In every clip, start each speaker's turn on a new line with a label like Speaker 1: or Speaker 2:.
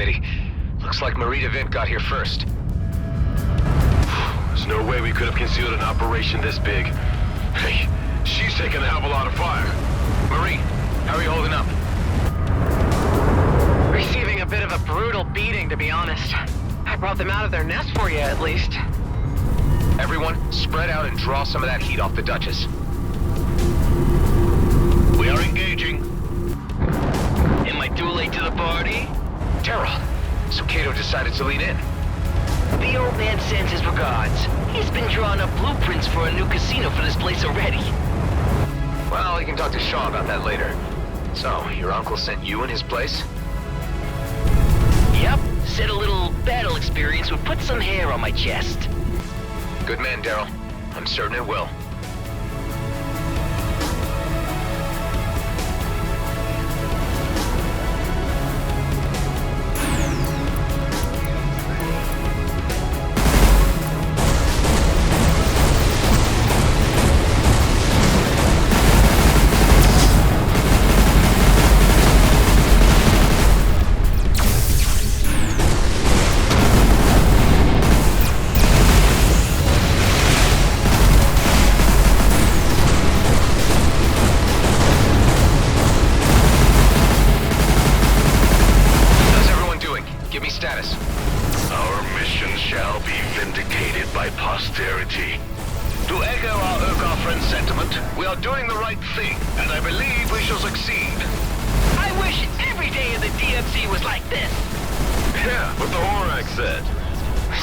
Speaker 1: committee. Looks like Marie DeVint got here first.
Speaker 2: There's no way we could have concealed an operation this big. Hey, she's taking a hell of a lot of fire.
Speaker 1: Marie, how are you holding up?
Speaker 3: Receiving a bit of a brutal beating, to be honest. I brought them out of their nest for you, at least.
Speaker 1: Everyone, spread out and draw some of that heat off the Duchess.
Speaker 2: We are engaging. Am I too late to the party?
Speaker 1: Terrell, so Kato decided to lean in.
Speaker 4: The old man sends his regards. He's been drawing up blueprints for a new casino for this place already.
Speaker 1: Well, you can talk to Shaw about that later. So, your uncle sent you in his place?
Speaker 4: Yep, said a little battle experience would put some hair on my chest.
Speaker 1: Good man, Daryl. I'm certain it will.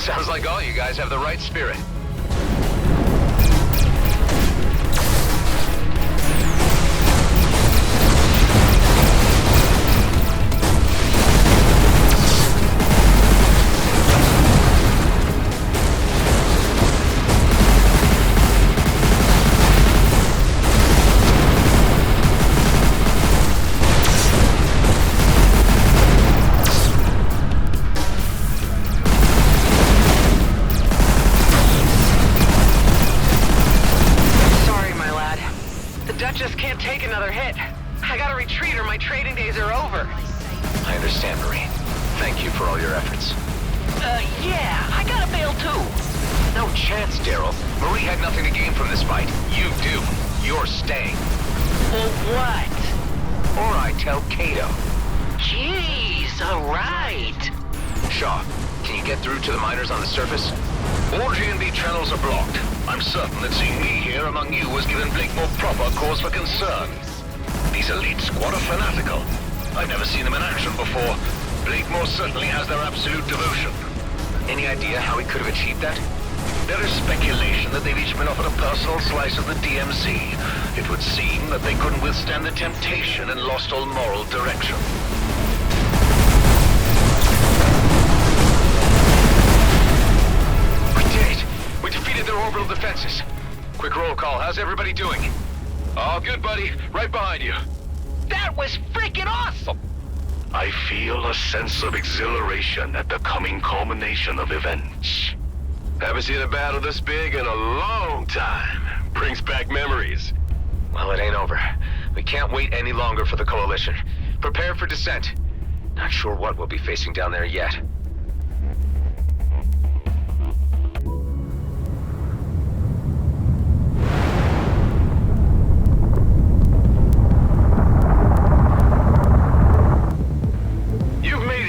Speaker 1: Sounds like all you guys have the right spirit. I understand, Marie. Thank you for all your efforts.
Speaker 4: Yeah, I gotta bail too.
Speaker 1: No chance, Daryl. Marie had nothing to gain from this fight. You do. You're staying.
Speaker 4: For what?
Speaker 1: Or I tell Kato.
Speaker 4: Jeez, alright.
Speaker 1: Shaw, can you get through to the miners on the surface?
Speaker 2: All G&B channels are blocked. I'm certain that seeing me here among you has given Blakemore proper cause for concern. These elite squad are fanatical. I've never seen them in action before. Blakemore certainly has their absolute devotion.
Speaker 1: Any idea how he could have achieved that?
Speaker 2: There is speculation that they've each been offered a personal slice of the DMZ. It would seem that they couldn't withstand the temptation and lost all moral direction.
Speaker 1: We did it! We defeated their orbital defenses. Quick roll call. How's everybody doing?
Speaker 2: All good, buddy. Right behind you.
Speaker 4: That was freaking awesome!
Speaker 2: I feel a sense of exhilaration at the coming culmination of events. Haven't seen a battle this big in a long time. Brings back memories.
Speaker 1: Well, it ain't over. We can't wait any longer for the Coalition. Prepare for descent. Not sure what we'll be facing down there yet.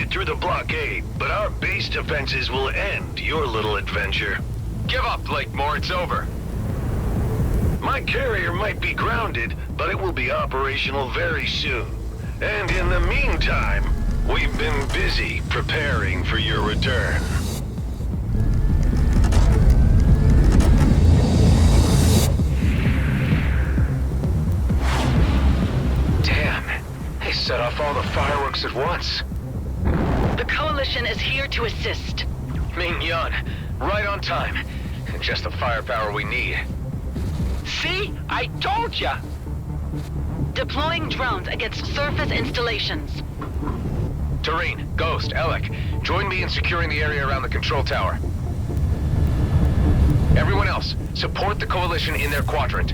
Speaker 2: Through the blockade, but our base defenses will end your little adventure.
Speaker 1: Give up, Blakemore, it's over.
Speaker 2: My carrier might be grounded, but it will be operational very soon. And in the meantime, we've been busy preparing for your return.
Speaker 1: Damn, they set off all the fireworks at once.
Speaker 5: The Coalition is here to assist.
Speaker 1: Ming-Yun, right on time. Just the firepower we need.
Speaker 4: See? I told ya!
Speaker 5: Deploying drones against surface installations.
Speaker 1: Tareen, Ghost, Alec, join me in securing the area around the control tower. Everyone else, support the Coalition in their quadrant.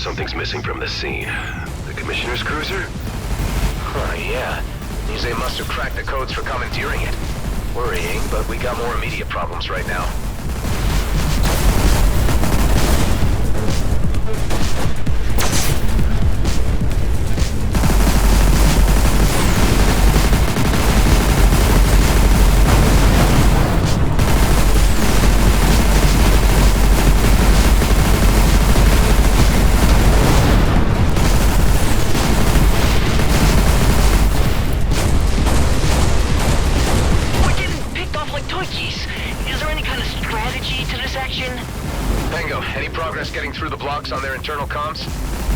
Speaker 2: something's missing from the scene. The Commissioner's cruiser?
Speaker 1: Huh, yeah. Means they must have cracked the codes for commandeering it. Worrying, but we got more immediate problems right now. Getting through the blocks on their internal comms?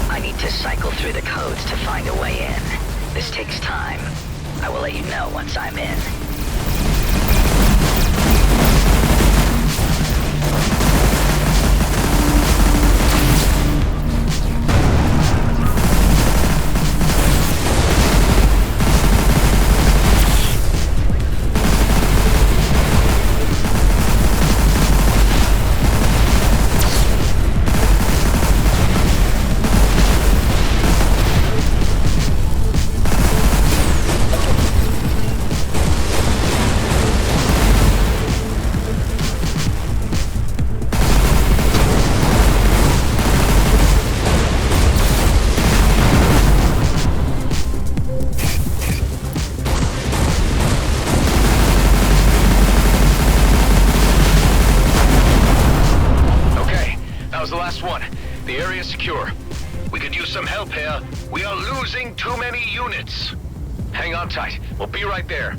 Speaker 4: I need to cycle through the codes to find a way in. This takes time. I will let you know once I'm in.
Speaker 1: Secure.
Speaker 2: We could use some help here. We are losing too many units.
Speaker 1: Hang on tight. We'll be right there.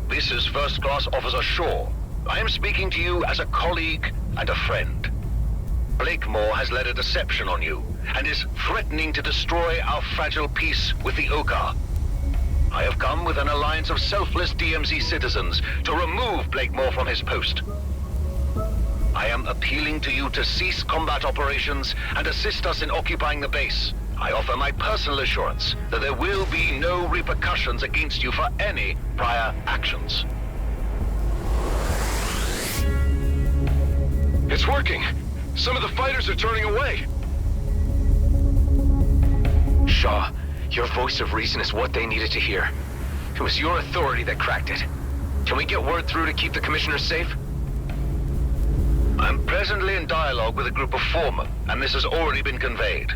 Speaker 2: This is First Class Officer Shaw. I am speaking to you as a colleague and a friend. Blakemore has led a deception on you, and is threatening to destroy our fragile peace with the Oka. I have come with an alliance of selfless DMZ citizens to remove Blakemore from his post. I am appealing to you to cease combat operations and assist us in occupying the base. I offer my personal assurance that there will be no repercussions against you for any prior actions.
Speaker 1: It's working! Some of the fighters are turning away! Shaw, your voice of reason is what they needed to hear. It was your authority that cracked it. Can we get word through to keep the Commissioner safe?
Speaker 2: I'm presently in dialogue with a group of foremen, and this has already been conveyed.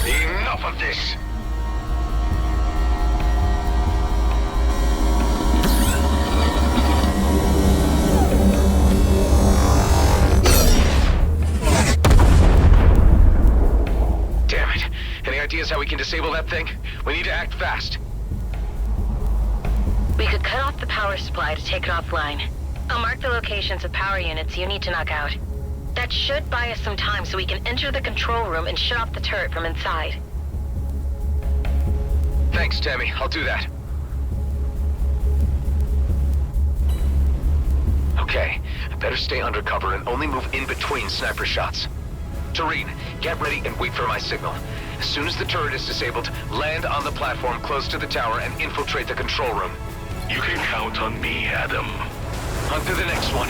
Speaker 1: Enough of this! Damn it. Any ideas how we can disable that thing? We need to act fast.
Speaker 5: We could cut off the power supply to take it offline. I'll mark the locations of power units you need to knock out. That should buy us some time so we can enter the control room and shut off the turret from inside.
Speaker 1: Thanks, Tammy. I'll do that. Okay, I better stay undercover and only move in between sniper shots. Tareen, get ready and wait for my signal. As soon as the turret is disabled, land on the platform close to the tower and infiltrate the control room.
Speaker 2: You can count on me, Adam.
Speaker 1: On to the next one.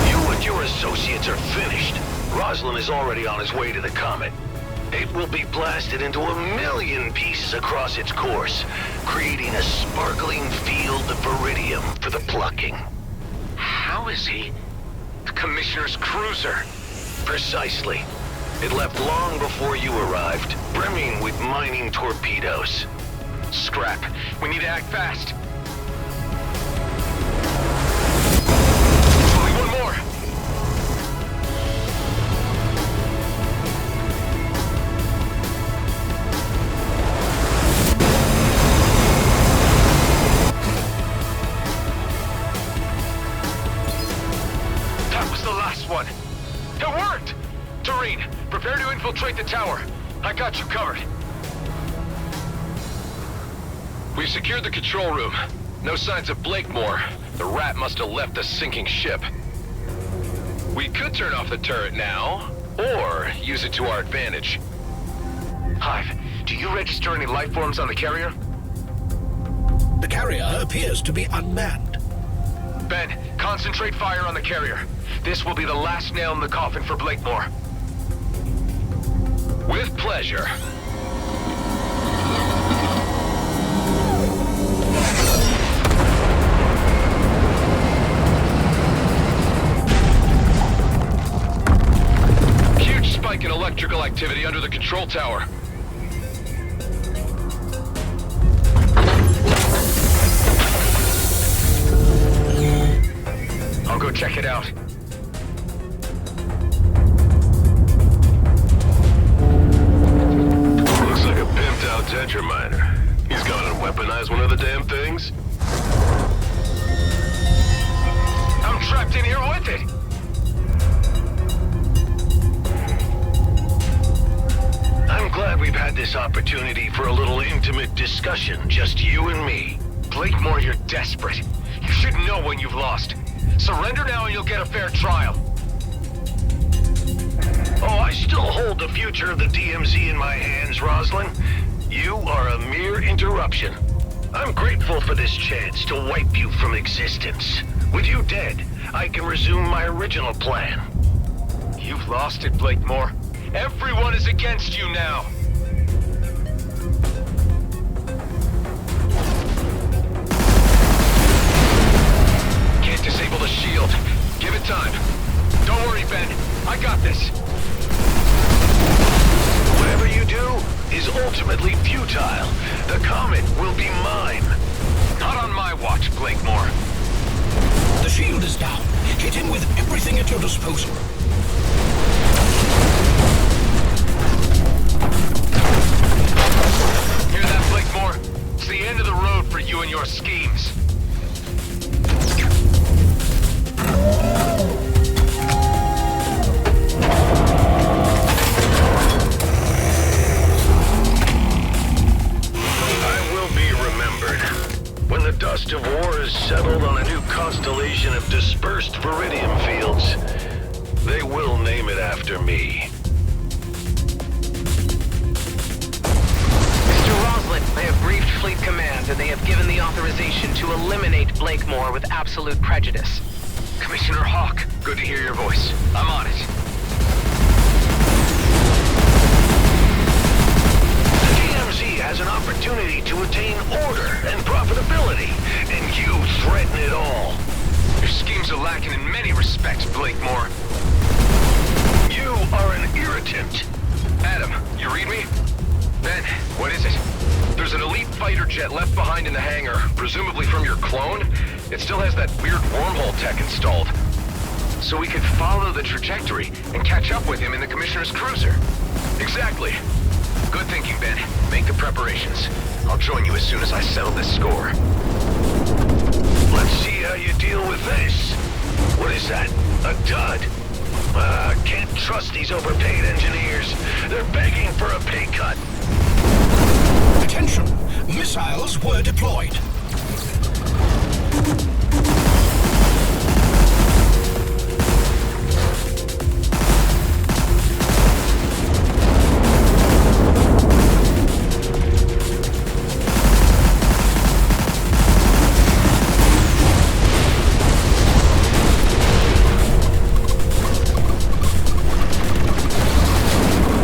Speaker 2: You and your associates are finished. Roslin is already on his way to the Comet. It will be blasted into a million pieces across its course, creating a sparkling field of iridium for the plucking.
Speaker 1: How is he? The Commissioner's cruiser.
Speaker 2: Precisely. It left long before you arrived, brimming with mining torpedoes.
Speaker 1: Scrap. We need to act fast. Only one more. That was the last one. It worked! Tareen, prepare to infiltrate the tower. I got you covered. We've secured the control room. No signs of Blakemore. The rat must have left the sinking ship. We could turn off the turret now, or use it to our advantage. Hive, do you register any life forms on the carrier?
Speaker 6: The carrier appears to be unmanned.
Speaker 1: Ben, concentrate fire on the carrier. This will be the last nail in the coffin for Blakemore. With pleasure. Huge spike in electrical activity under the control tower. I'll go check it out.
Speaker 2: Looks like a pimped out Tetra miner. He's gone and weaponized one of the damn things.
Speaker 1: I'm trapped in here with it!
Speaker 2: I'm glad we've had this opportunity for a little intimate discussion, just you and me.
Speaker 1: Blakemore, you're desperate. You should know when you've lost. Surrender now and you'll get a fair trial.
Speaker 2: Oh, I still hold the future of the DMZ in my hands, Roslyn. You are a mere interruption. I'm grateful for this chance to wipe you from existence. With you dead, I can resume my original plan.
Speaker 1: You've lost it, Blakemore. Everyone is against you now. Can't disable the shield. Give it time. Don't worry, Ben. I got this.
Speaker 2: Whatever you do is ultimately futile. The comet will be mine.
Speaker 1: Not on my watch, Blakemore.
Speaker 6: The shield is down. Hit him with everything at your disposal.
Speaker 1: Hear that, Blakemore? It's the end of the road for you and your schemes.
Speaker 2: I will be remembered. When the dust of war is settled on a new constellation of dispersed viridium fields, they will name it after me.
Speaker 3: Mr. Roslin, I have briefed Fleet Command, and they have given the authorization to eliminate Blakemore with absolute prejudice.
Speaker 1: Commissioner Hawk, good to hear your voice. I'm on it.
Speaker 2: The DMZ has an opportunity to attain order and profitability, and you threaten it all.
Speaker 1: Your schemes are lacking in many respects, Blakemore.
Speaker 2: You are an irritant.
Speaker 1: Adam, you read me? Ben, what is it? There's an elite fighter jet left behind in the hangar, presumably from your clone. It still has that weird wormhole tech installed. So we could follow the trajectory and catch up with him in the Commissioner's cruiser. Exactly. Good thinking, Ben. Make the preparations. I'll join you as soon as I settle this score.
Speaker 2: Let's see how you deal with this. What is that? A dud? Can't trust these overpaid engineers. They're begging for a pay cut.
Speaker 6: Attention! Missiles were deployed.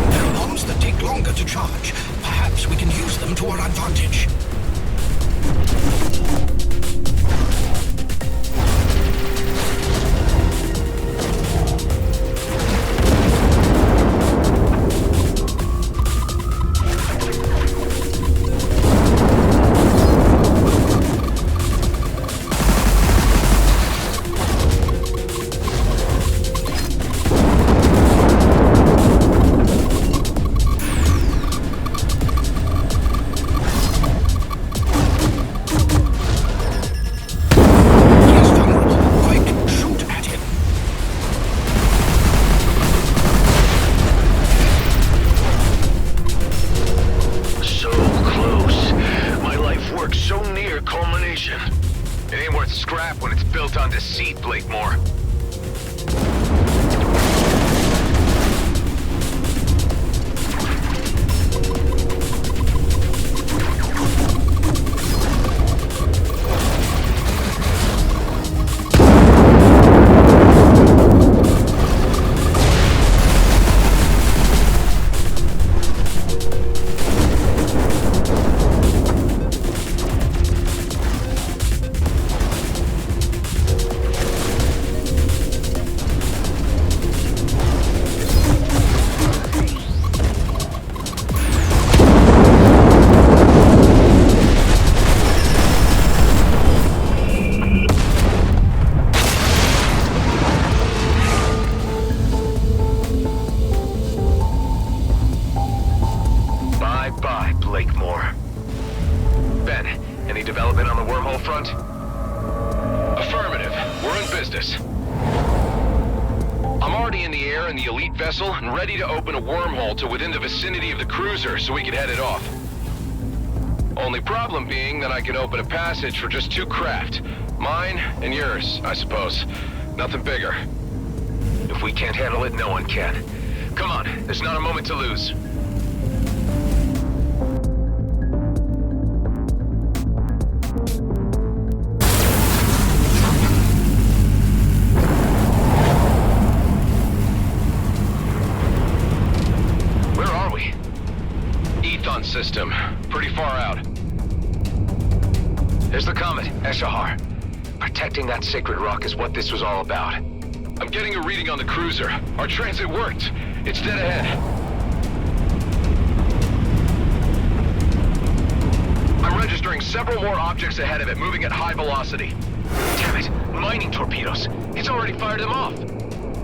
Speaker 6: There are bombs that take
Speaker 1: in the elite vessel and ready to open a wormhole to within the vicinity of the cruiser so we could head it off. Only problem being that I can open a passage for just 2 craft. Mine and yours, I suppose. Nothing bigger. If we can't handle it, no one can. Come on, there's not a moment to lose. Where are we? Ethon system. Pretty far out. There's the comet, Eshahar. Protecting that sacred rock is what this was all about. I'm getting a reading on the cruiser. Our transit worked. It's dead ahead. I'm registering several more objects ahead of it, moving at high velocity. Damn it, mining torpedoes. It's already fired them off.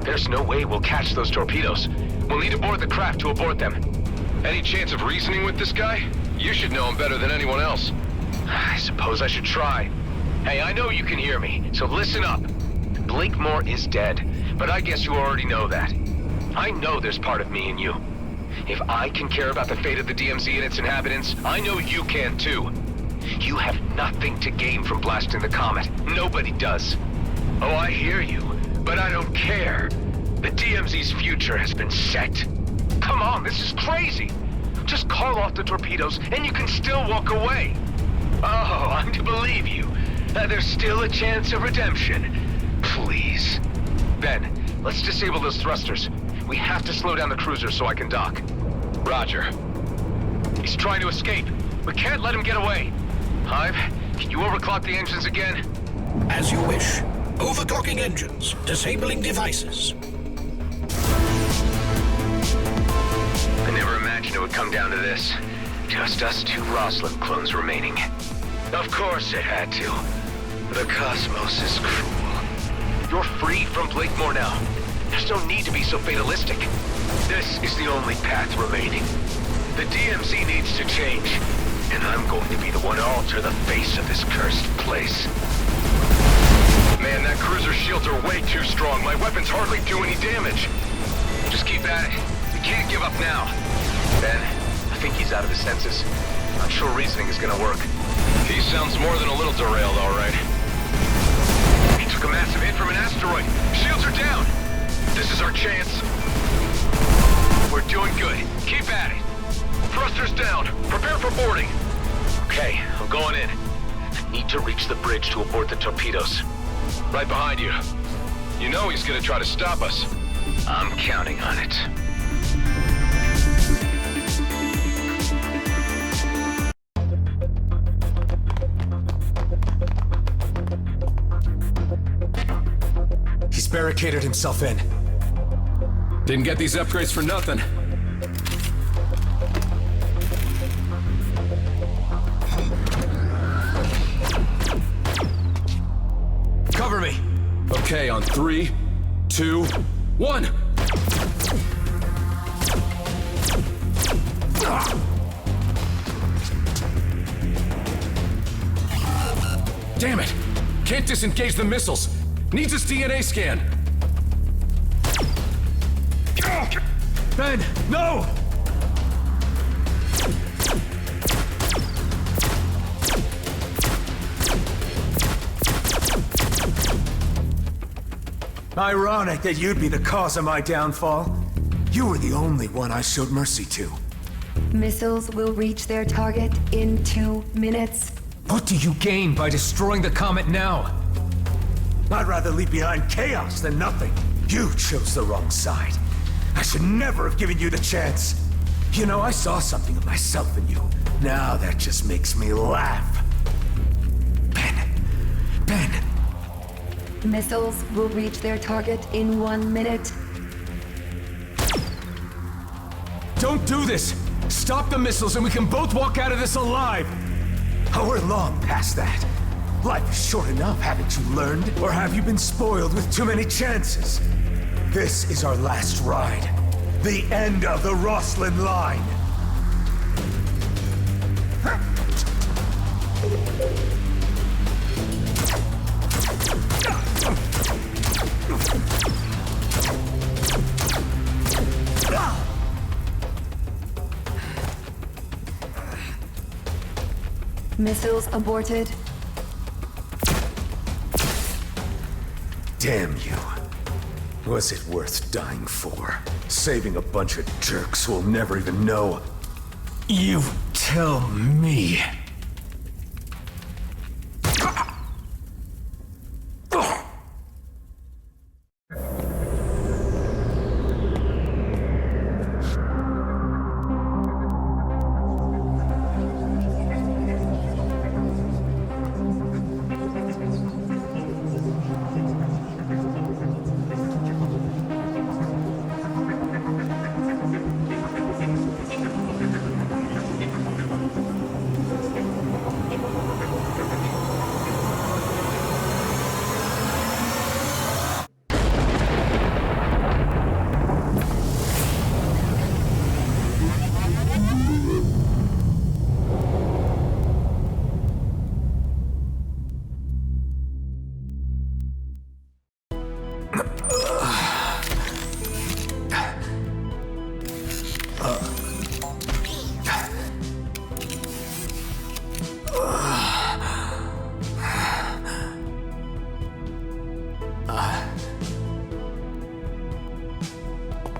Speaker 1: There's no way we'll catch those torpedoes. We'll need to board the craft to abort them. Any chance of reasoning with this guy? You should know him better than anyone else. I suppose I should try. Hey, I know you can hear me, so listen up. Blakemore is dead, but I guess you already know that. I know there's part of me in you. If I can care about the fate of the DMZ and its inhabitants, I know you can too. You have nothing to gain from blasting the comet. Nobody does. Oh, I hear you, but I don't care. The DMZ's future has been set. Come on, this is crazy. Just call off the torpedoes and you can still walk away. Oh, I'm to believe you. There's still a chance of redemption. Please. Ben, let's disable those thrusters. We have to slow down the cruiser so I can dock. Roger. He's trying to escape. We can't let him get away. Hive, can you overclock the engines again?
Speaker 6: As you wish. Overclocking engines. Disabling devices.
Speaker 1: I never imagined it would come down to this. Just us 2 Roslin clones remaining. Of course it had to. The cosmos is cruel. You're free from Blakemore now. There's no need to be so fatalistic. This is the only path remaining. The DMZ needs to change, and I'm going to be the one to alter the face of this cursed place. Man, that cruiser's shields are way too strong. My weapons hardly do any damage. Just keep at it. We can't give up now. Ben, I think he's out of his senses. Not sure reasoning is gonna work. He sounds more than a little derailed, all right. He took a massive hit from an asteroid. Shields are down. This is our chance. We're doing good. Keep at it. Thrusters down. Prepare for boarding. Okay, I'm going in. I need to reach the bridge to abort the torpedoes. Right behind you. You know he's gonna try to stop us. I'm counting on it.
Speaker 7: He's barricaded himself in.
Speaker 8: Didn't get these upgrades for nothing.
Speaker 7: Cover me!
Speaker 8: Okay, on 3, 2, 1! Damn it! Can't disengage the missiles! Needs his DNA scan!
Speaker 7: Ben, no! Ironic that you'd be the cause of my downfall. You were the only one I showed mercy to.
Speaker 9: Missiles will reach their target in 2 minutes.
Speaker 7: What do you gain by destroying the comet now? I'd rather leave behind chaos than nothing. You chose the wrong side. I should never have given you the chance. You know, I saw something of myself in you. Now that just makes me laugh. Ben.
Speaker 9: Missiles will reach their target in 1 minute.
Speaker 7: Don't do this! Stop the missiles and we can both walk out of this alive! Oh, we're long past that. Life is short enough, haven't you learned? Or have you been spoiled with too many chances? This is our last ride. The end of the Roslin line.
Speaker 9: Missiles aborted.
Speaker 7: Damn you. Was it worth dying for? Saving a bunch of jerks who'll never even know? You tell me.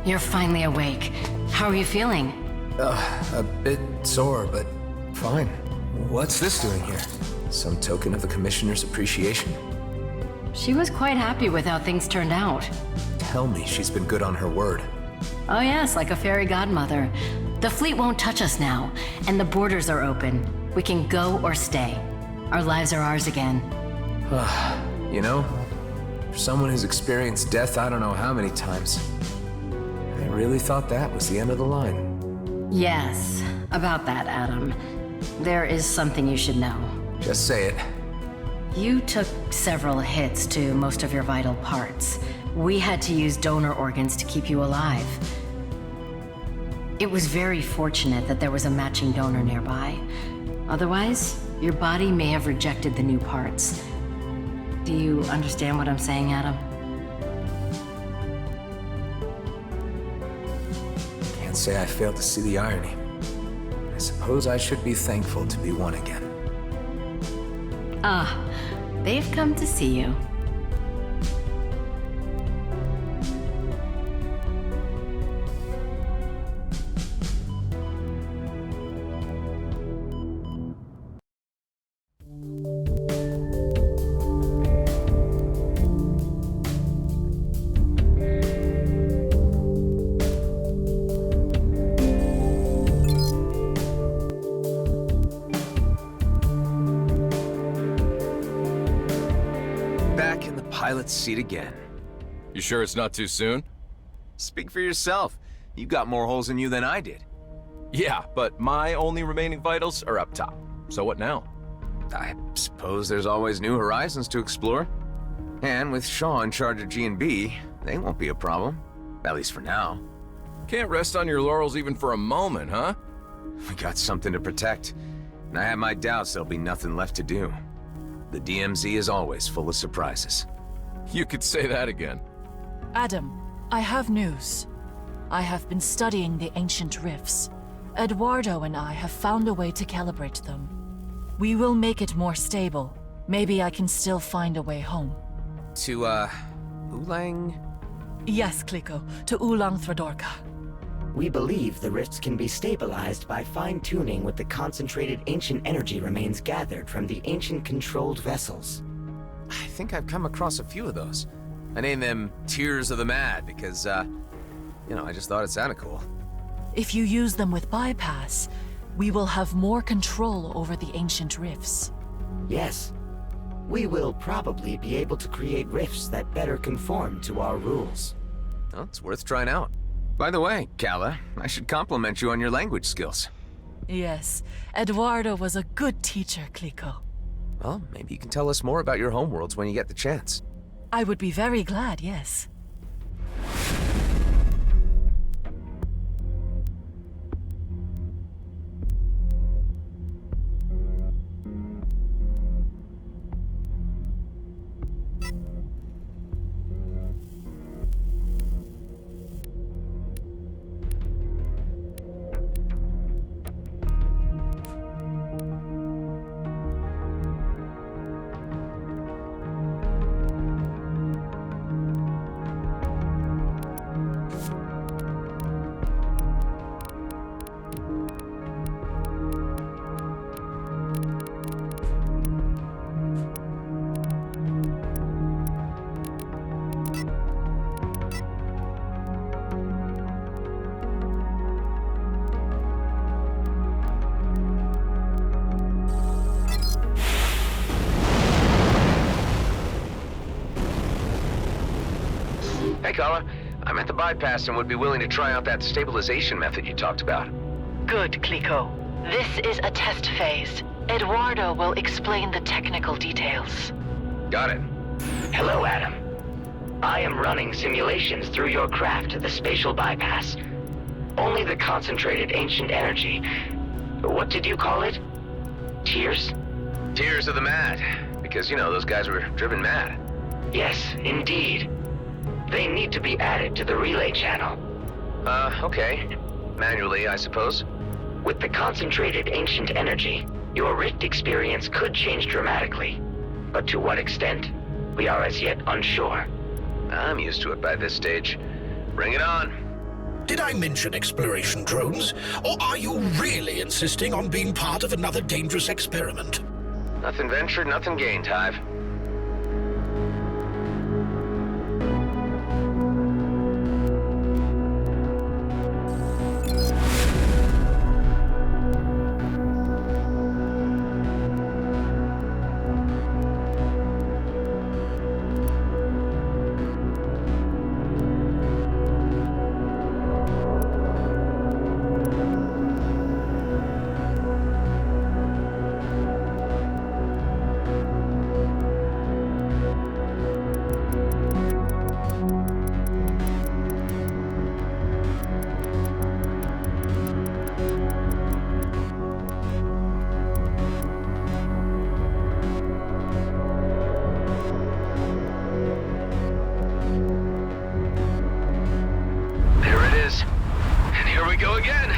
Speaker 10: You're finally awake. How are you feeling?
Speaker 11: A bit sore, but fine. What's this doing here? Some token of the Commissioner's appreciation?
Speaker 10: She was quite happy with how things turned out.
Speaker 11: Tell me she's been good on her word.
Speaker 10: Oh yes, like a fairy godmother. The fleet won't touch us now, and the borders are open. We can go or stay. Our lives are ours again.
Speaker 11: You know, for someone who's experienced death I don't know how many times, I really thought that was the end of the line.
Speaker 10: Yes, about that, Adam. There is something you should know.
Speaker 11: Just say it.
Speaker 10: You took several hits to most of your vital parts. We had to use donor organs to keep you alive. It was very fortunate that there was a matching donor nearby. Otherwise, your body may have rejected the new parts. Do you understand what I'm saying, Adam?
Speaker 11: Can't say I failed to see the irony. I suppose I should be thankful to be one again.
Speaker 10: Ah, they've come to see you.
Speaker 12: Pilot's seat again.
Speaker 8: You sure it's not too soon?
Speaker 12: Speak for yourself. You got more holes in you than I did.
Speaker 8: Yeah, but my only remaining vitals are up top. So what now?
Speaker 12: I suppose there's always new horizons to explore. And with Shaw in charge of G&B, they won't be a problem. At least for now.
Speaker 8: Can't rest on your laurels even for a moment, huh?
Speaker 12: We got something to protect. And I have my doubts there'll be nothing left to do. The DMZ is always full of surprises.
Speaker 8: You could say that again.
Speaker 13: Adam, I have news. I have been studying the ancient rifts. Eduardo and I have found a way to calibrate them. We will make it more stable. Maybe I can still find a way home.
Speaker 12: To, Ulang?
Speaker 13: Yes, Kliko, to Ulang Thradorka.
Speaker 14: We believe the rifts can be stabilized by fine-tuning with the concentrated ancient energy remains gathered from the ancient controlled vessels.
Speaker 12: I think I've come across a few of those. I named them Tears of the Mad because, I just thought it sounded cool.
Speaker 13: If you use them with bypass, we will have more control over the ancient rifts.
Speaker 14: Yes. We will probably be able to create rifts that better conform to our rules.
Speaker 12: Well, it's worth trying out. By the way, Kala, I should compliment you on your language skills.
Speaker 13: Yes, Eduardo was a good teacher, Kliko.
Speaker 12: Well, maybe you can tell us more about your homeworlds when you get the chance.
Speaker 13: I would be very glad, yes.
Speaker 12: caller. I'm at the bypass and would be willing to try out that stabilization method you talked about.
Speaker 13: Good, Clico. This is a test phase. Eduardo will explain the technical details.
Speaker 12: Got it.
Speaker 14: Hello, Adam. I am running simulations through your craft to the spatial bypass. Only the concentrated ancient energy. What did you call it? Tears?
Speaker 12: Tears of the mad. Because, you know, those guys were driven mad.
Speaker 14: Yes, indeed. They need to be added to the relay channel.
Speaker 12: Okay. Manually, I suppose.
Speaker 14: With the concentrated ancient energy, your rift experience could change dramatically. But to what extent, we are as yet unsure.
Speaker 12: I'm used to it by this stage. Bring it on.
Speaker 6: Did I mention exploration drones? Or are you really insisting on being part of another dangerous experiment?
Speaker 12: Nothing ventured, nothing gained, Hive. There it is. And here we go again.